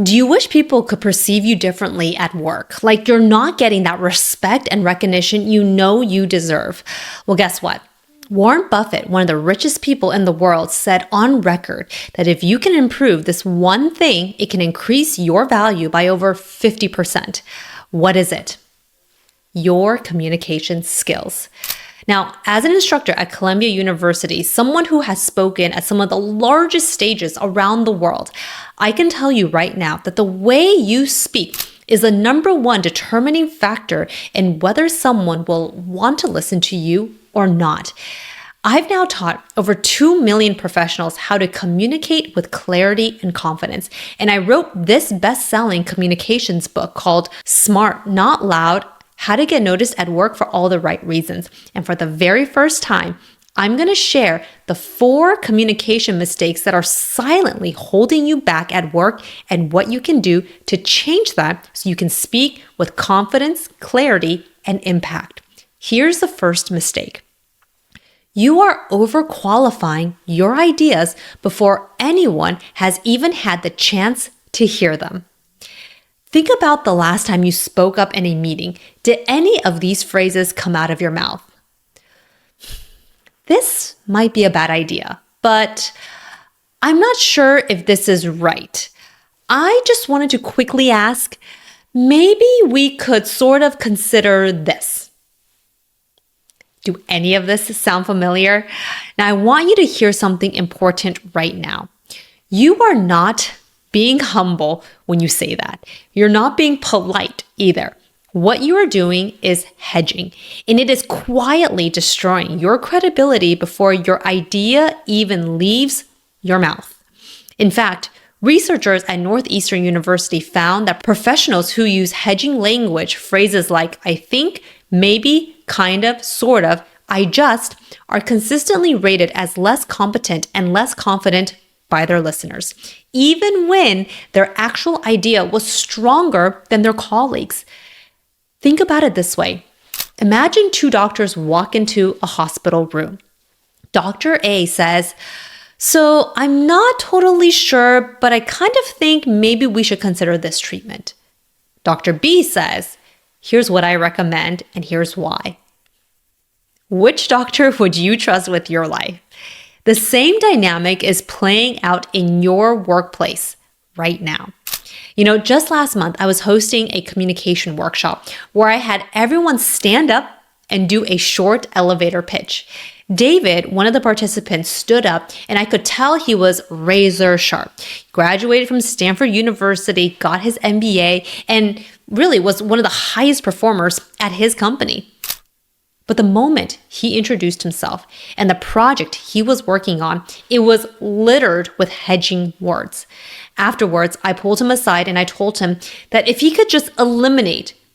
Do you wish people could perceive you differently at work? Like you're not getting that respect and recognition you know you deserve? Well, guess what? Warren Buffett, one of the richest people in the world, said on record that if you can improve this one thing, it can increase your value by over 50%. What is it? Your communication skills. Now, as an instructor at Columbia University, someone who has spoken at some of the largest stages around the world, I can tell you right now that the way you speak is the number one determining factor in whether someone will want to listen to you or not. I've now taught over 2 million professionals how to communicate with clarity and confidence. And I wrote this best-selling communications book called Smart, Not Loud: How to Get Noticed at Work for All the Right Reasons. And for the very first time, I'm going to share the 4 communication mistakes that are silently holding you back at work and what you can do to change that so you can speak with confidence, clarity, and impact. Here's the first mistake. You are overqualifying your ideas before anyone has even had the chance to hear them. Think about the last time you spoke up in a meeting. Did any of these phrases come out of your mouth? This might be a bad idea, but I'm not sure if this is right. I just wanted to quickly ask, maybe we could sort of consider this. Do any of this sound familiar? Now, I want you to hear something important right now. You are not being humble when you say that. You're not being polite either. What you are doing is hedging, and it is quietly destroying your credibility before your idea even leaves your mouth. In fact, researchers at Northeastern University found that professionals who use hedging language, phrases like I think, maybe, kind of, sort of, I just, are consistently rated as less competent and less confident by their listeners, even when their actual idea was stronger than their colleagues. Think about it this way. Imagine 2 doctors walk into a hospital room. Dr. A says, "So I'm not totally sure, but I kind of think maybe we should consider this treatment." Dr. B says, "Here's what I recommend, and here's why." Which doctor would you trust with your life? The same dynamic is playing out in your workplace right now. Just last month, I was hosting a communication workshop where I had everyone stand up and do a short elevator pitch. David, one of the participants, stood up and I could tell he was razor sharp. He graduated from Stanford University, got his MBA, and really was one of the highest performers at his company. But the moment he introduced himself and the project he was working on, it was littered with hedging words. Afterwards, I pulled him aside and I told him that if he could just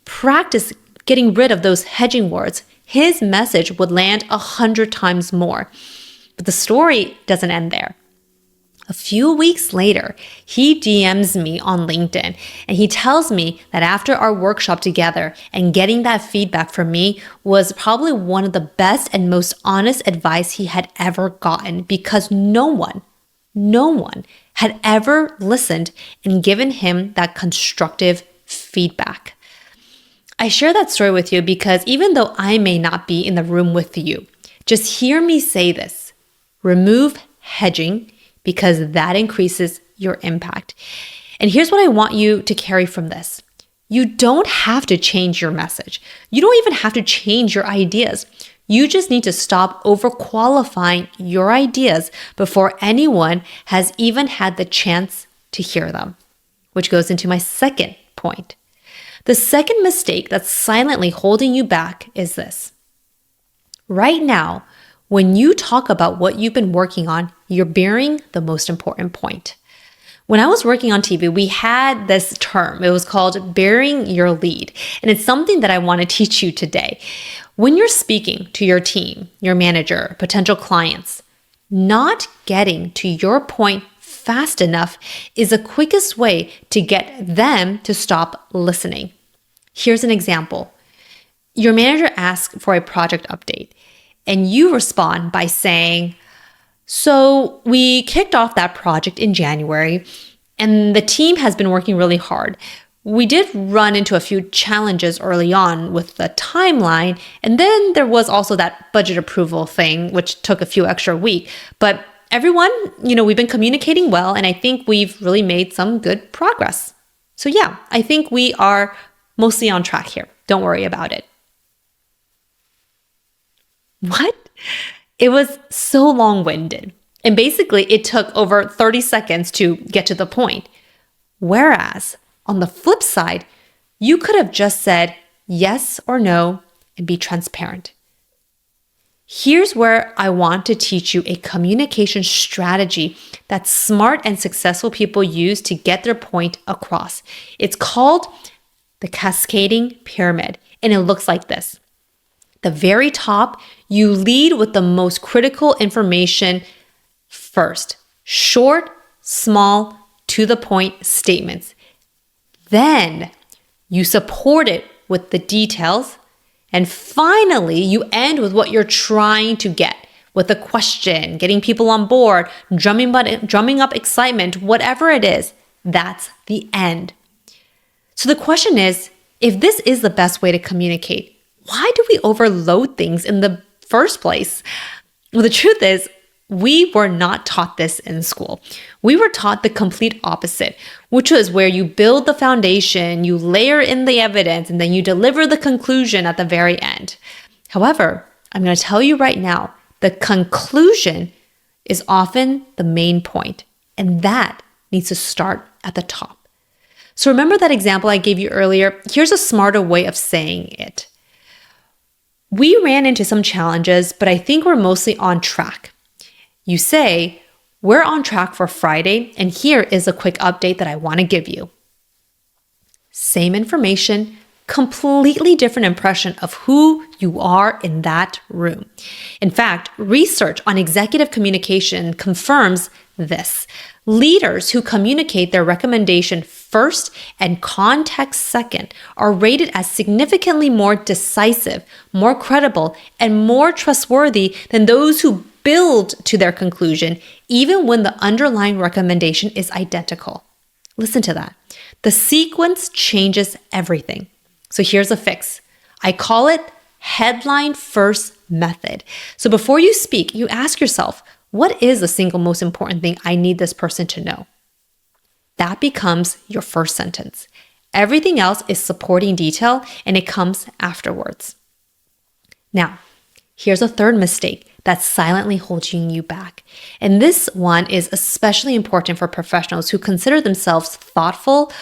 practice getting rid of those hedging words, his message would land 100 times more. But the story doesn't end there. A few weeks later, he DMs me on LinkedIn and he tells me that after our workshop together and getting that feedback from me was probably one of the best and most honest advice he had ever gotten, because no one had ever listened and given him that constructive feedback. I share that story with you because even though I may not be in the room with you, just hear me say this. Remove hedging, because that increases your impact. And here's what I want you to carry from this. You don't have to change your message. You don't even have to change your ideas. You just need to stop overqualifying your ideas before anyone has even had the chance to hear them, which goes into my second point. The second mistake that's silently holding you back is this. Right now, when you talk about what you've been working on, you're bearing the most important point. When I was working on TV, we had this term. It was called bearing your lead. And it's something that I want to teach you today. When you're speaking to your team, your manager, potential clients, not getting to your point fast enough is the quickest way to get them to stop listening. Here's an example. Your manager asks for a project update, and you respond by saying, "So we kicked off that project in January, And the team has been working really hard. We did run into a few challenges early on with the timeline, and then there was also that budget approval thing, which took a few extra weeks. But everyone, we've been communicating well, and I think we've really made some good progress. So yeah, I think we are mostly on track here. Don't worry about it. What? It was so long-winded. And basically, it took over 30 seconds to get to the point. Whereas, on the flip side, you could have just said yes or no and be transparent. Here's where I want to teach you a communication strategy that smart and successful people use to get their point across. It's called the cascading pyramid, and it looks like this. The very top, you lead with the most critical information first. Short, small, to the point statements. Then you support it with the details. And finally, you end with what you're trying to get, with a question, getting people on board, drumming up excitement, whatever it is. That's the end. So the question is, if this is the best way to communicate, why do we overload things in the first place? Well, the truth is, we were not taught this in school. We were taught the complete opposite, which was where you build the foundation, you layer in the evidence, and then you deliver the conclusion at the very end. However, I'm going to tell you right now, the conclusion is often the main point, and that needs to start at the top. So remember that example I gave you earlier? Here's a smarter way of saying it. We ran into some challenges, but I think we're mostly on track. You say, we're on track for Friday, and here is a quick update that I want to give you. Same information, completely different impression of who you are in that room. In fact, research on executive communication confirms this. Leaders who communicate their recommendation first and context second are rated as significantly more decisive, more credible, and more trustworthy than those who build to their conclusion, even when the underlying recommendation is identical. Listen to that. The sequence changes everything. So here's a fix. I call it headline first method. So before you speak, you ask yourself, what is the single most important thing I need this person to know? That becomes your first sentence. Everything else is supporting detail, and it comes afterwards. Now, here's a third mistake that's silently holding you back. And this one is especially important for professionals who consider themselves thoughtful,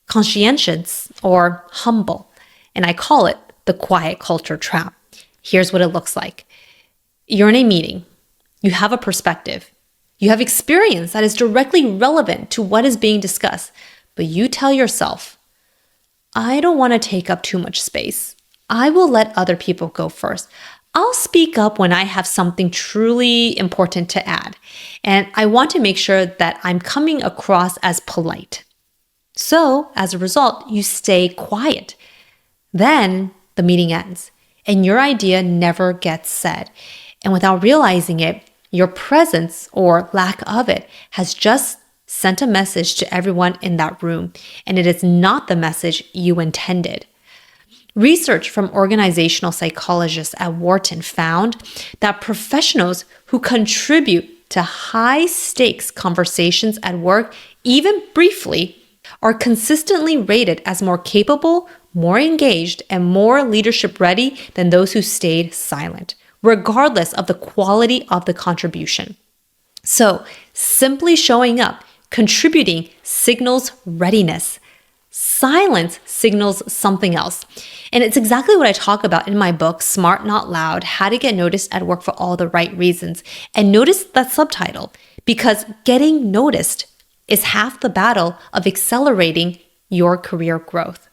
conscientious, or humble. And I call it the quiet culture trap. Here's what it looks like. You're in a meeting. You have a perspective. You have experience that is directly relevant to what is being discussed. But you tell yourself, I don't want to take up too much space. I will let other people go first. I'll speak up when I have something truly important to add. And I want to make sure that I'm coming across as polite. So, as a result, you stay quiet. Then the meeting ends, and your idea never gets said. And without realizing it, your presence or lack of it has just sent a message to everyone in that room, and it is not the message you intended. Research from organizational psychologists at Wharton found that professionals who contribute to high-stakes conversations at work, even briefly, are consistently rated as more capable, more engaged, and more leadership-ready than those who stayed silent, regardless of the quality of the contribution. So, simply showing up, contributing signals readiness. Silence signals something else. And it's exactly what I talk about in my book, Smart Not Loud, How to Get Noticed at Work for All the Right Reasons. And notice that subtitle, because getting noticed is half the battle of accelerating your career growth.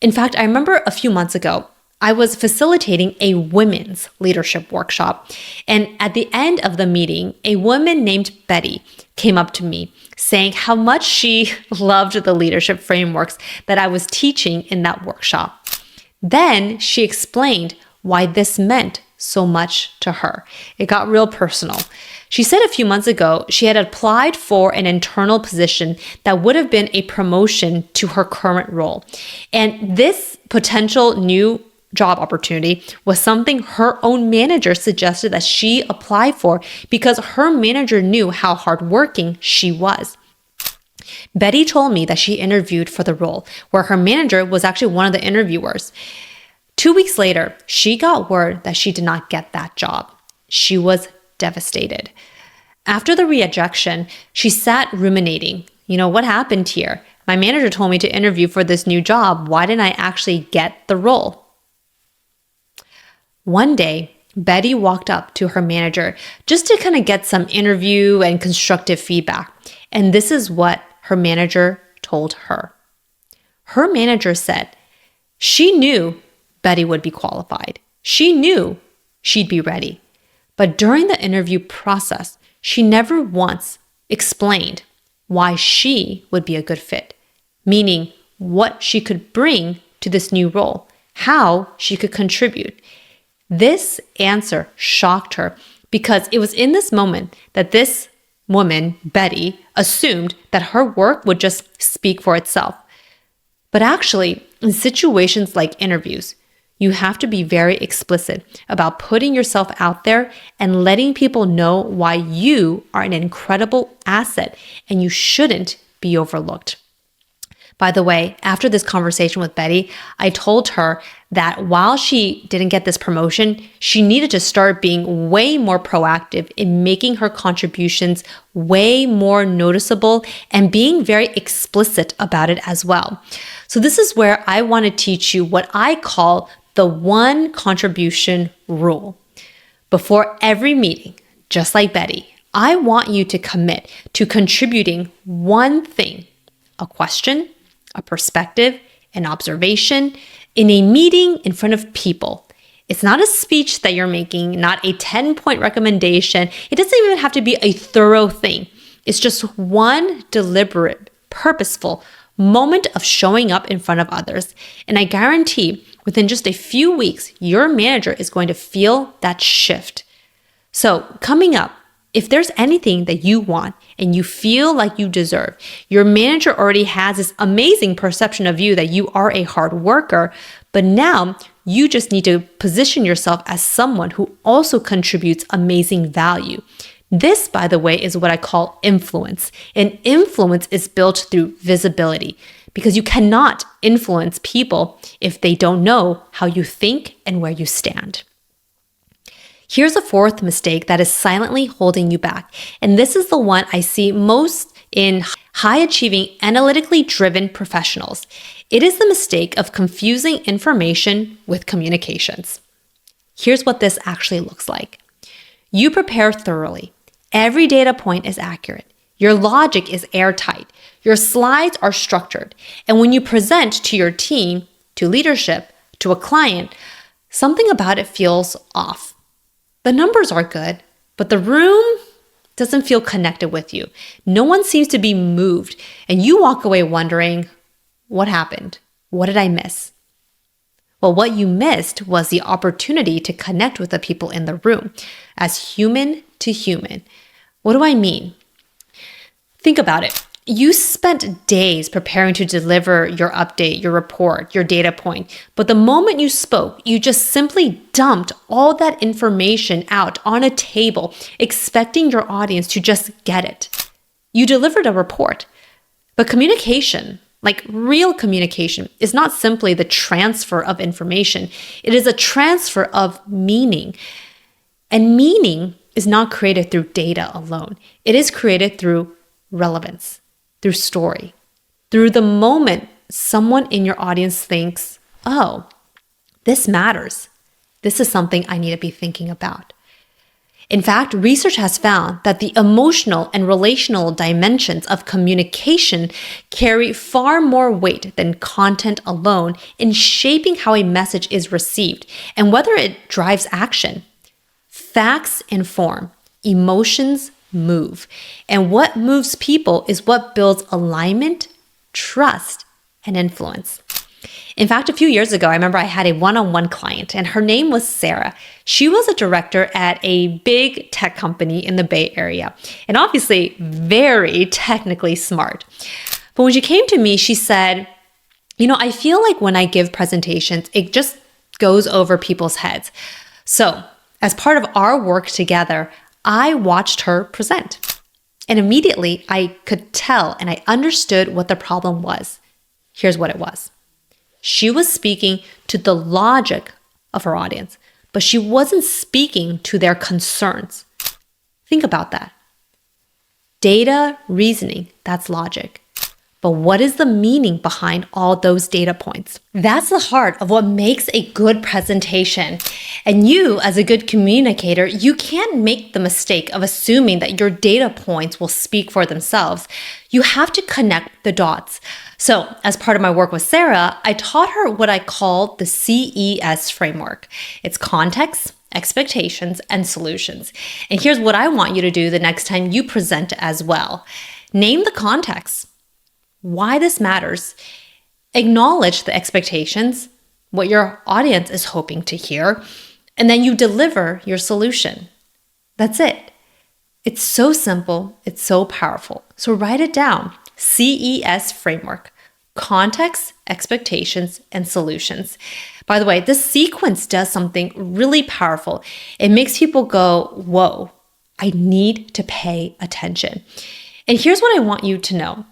In fact, I remember a few months ago, I was facilitating a women's leadership workshop. And at the end of the meeting, a woman named Betty came up to me saying how much she loved the leadership frameworks that I was teaching in that workshop. Then she explained why this meant so much to her. It got real personal. She said a few months ago she had applied for an internal position that would have been a promotion to her current role. And this potential new job opportunity was something her own manager suggested that she apply for because her manager knew how hardworking she was. Betty told me that she interviewed for the role, where her manager was actually one of the interviewers. 2 weeks later, she got word that she did not get that job. She was devastated. After the rejection, she sat ruminating. What happened here? My manager told me to interview for this new job. Why didn't I actually get the role? One day, Betty walked up to her manager just to kind of get some interview and constructive feedback. And this is what her manager told her. Her manager said she knew Betty would be qualified. She knew she'd be ready. But during the interview process, she never once explained why she would be a good fit, meaning what she could bring to this new role, how she could contribute. This answer shocked her because it was in this moment that this woman, Betty, assumed that her work would just speak for itself. But actually, in situations like interviews, you have to be very explicit about putting yourself out there and letting people know why you are an incredible asset and you shouldn't be overlooked. By the way, after this conversation with Betty, I told her that while she didn't get this promotion, she needed to start being way more proactive in making her contributions way more noticeable and being very explicit about it as well. So this is where I want to teach you what I call the one contribution rule. Before every meeting, just like Betty, I want you to commit to contributing one thing, a question, a perspective, an observation, in a meeting in front of people. It's not a speech that you're making, not a 10-point recommendation. It doesn't even have to be a thorough thing. It's just one deliberate, purposeful moment of showing up in front of others. And I guarantee within just a few weeks, your manager is going to feel that shift. So coming up, if there's anything that you want and you feel like you deserve, your manager already has this amazing perception of you that you are a hard worker, but now you just need to position yourself as someone who also contributes amazing value. This, by the way, is what I call influence. And influence is built through visibility because you cannot influence people if they don't know how you think and where you stand. Here's a fourth mistake that is silently holding you back. And this is the one I see most in high-achieving, analytically driven professionals. It is the mistake of confusing information with communications. Here's what this actually looks like. You prepare thoroughly. Every data point is accurate. Your logic is airtight. Your slides are structured. And when you present to your team, to leadership, to a client, something about it feels off. The numbers are good, but the room doesn't feel connected with you. No one seems to be moved, and you walk away wondering, what happened? What did I miss? Well, what you missed was the opportunity to connect with the people in the room as human to human. What do I mean? Think about it. You spent days preparing to deliver your update, your report, your data point. But the moment you spoke, you just simply dumped all that information out on a table, expecting your audience to just get it. You delivered a report. But communication, like real communication, is not simply the transfer of information. It is a transfer of meaning. And meaning is not created through data alone. It is created through relevance, through story, through the moment someone in your audience thinks, oh, this matters. This is something I need to be thinking about. In fact, research has found that the emotional and relational dimensions of communication carry far more weight than content alone in shaping how a message is received and whether it drives action. Facts inform, emotions move. And what moves people is what builds alignment, trust, and influence. In fact, a few years ago, I remember I had a one-on-one client and her name was Sarah. She was a director at a big tech company in the Bay Area and obviously very technically smart. But when she came to me, she said, I feel like when I give presentations, it just goes over people's heads. So as part of our work together, I watched her present. And immediately I could tell and I understood what the problem was. Here's what it was. She was speaking to the logic of her audience, but she wasn't speaking to their concerns. Think about that. Data, reasoning, that's logic. But what is the meaning behind all those data points? That's the heart of what makes a good presentation. And you, as a good communicator, you can't make the mistake of assuming that your data points will speak for themselves. You have to connect the dots. So, as part of my work with Sarah, I taught her what I call the CES Framework. It's context, expectations, and solutions. And here's what I want you to do the next time you present as well. Name the context. Why this matters, acknowledge the expectations, what your audience is hoping to hear, and then you deliver your solution. That's it. It's so simple, it's so powerful. So write it down. CES Framework, context, expectations, and solutions. By the way, this sequence does something really powerful. It makes people go, whoa, I need to pay attention. And here's what I want you to know.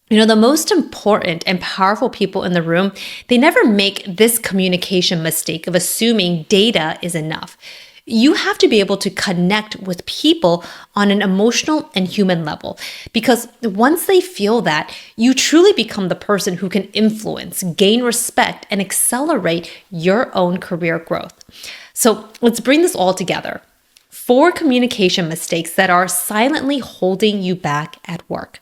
The most important and powerful people in the room, they never make this communication mistake of assuming data is enough. You have to be able to connect with people on an emotional and human level, because once they feel that, you truly become the person who can influence, gain respect, and accelerate your own career growth. So let's bring this all together. 4 communication mistakes that are silently holding you back at work.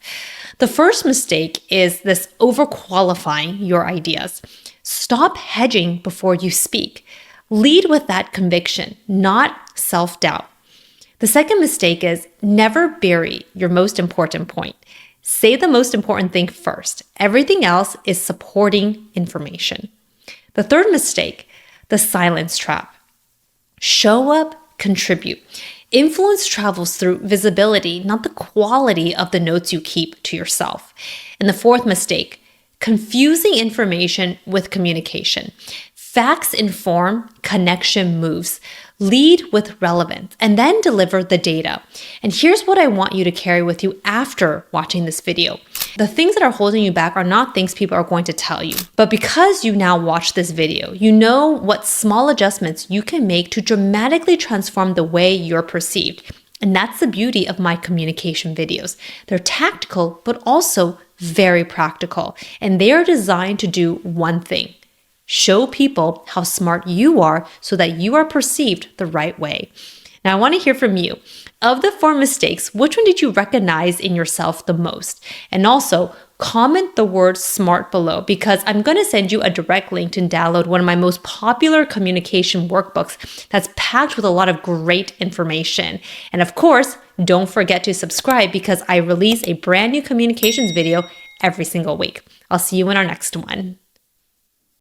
The first mistake is this overqualifying your ideas. Stop hedging before you speak. Lead with that conviction, not self-doubt. The second mistake is never bury your most important point. Say the most important thing first. Everything else is supporting information. The third mistake, the silence trap. Show up, contribute. Influence travels through visibility, not the quality of the notes you keep to yourself. And the fourth mistake, confusing information with communication. Facts inform, connection moves. Lead with relevance and then deliver the data. And here's what I want you to carry with you after watching this video. The things that are holding you back are not things people are going to tell you. But because you now watch this video, you know what small adjustments you can make to dramatically transform the way you're perceived. And that's the beauty of my communication videos. They're tactical, but also very practical. And they are designed to do one thing. Show people how smart you are so that you are perceived the right way. Now, I want to hear from you. Of the 4 mistakes, which one did you recognize in yourself the most? And also, comment the word SMART below, because I'm going to send you a direct link to download one of my most popular communication workbooks that's packed with a lot of great information. And of course, don't forget to subscribe because I release a brand new communications video every single week. I'll see you in our next one.